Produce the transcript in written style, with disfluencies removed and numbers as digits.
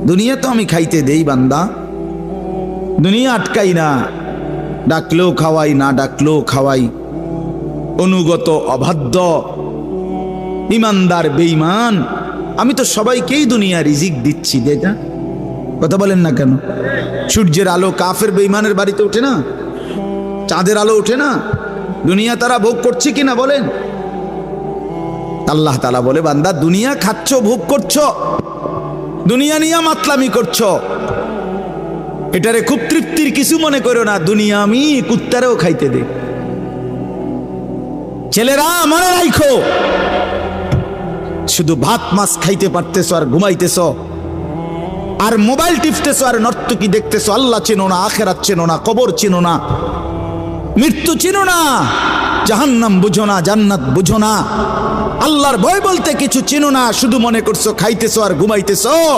দুনিয়া তো আমি খাইতে দেই বান্দা, দুনিয়া আটকাই না, ডাকলেও খাওয়াই, না ডাকলেও খাওয়াই। অনুগত অবাধ্য ইমানদার বেঈমান আমি তো সবাইকেই দুনিয়া রিজিক দিচ্ছি। যেটা কথা বলেন না কেন? সূর্যের আলো কাফের বেঈমানের বাড়িতে ওঠে না, চাঁদের আলো ওঠে না, দুনিয়া তারা ভোগ করছে কিনা বলেন? আল্লাহ তাআলা বলে, বান্দা দুনিয়া খাচ্ছ, ভোগ করছো, দুনিয়া নিয়ে মাতলামি করছো, এটারে খুব তৃপ্তির কিছু মনে করো না। দুনিয়া আমি কুত্তারেও খাইতে দে। ছেলেরা মনে রাখো, শুধু ভাত মাছ খাইতে পারতেছো আর ঘুমাইতেছো আর মোবাইল টিপতেছো আর নর্তকী দেখতেছো। আল্লাহ চেনো না, আখিরাত চেনো না, কবর চেনো না, মৃত্যু চেনো না, জাহান্নাম বুঝো না, জান্নাত বুঝো না, আল্লাহর ভয় বলতে কিছু চেনো না। শুধু মনে করছো খাইতেছো আর ঘুমাইতেছো।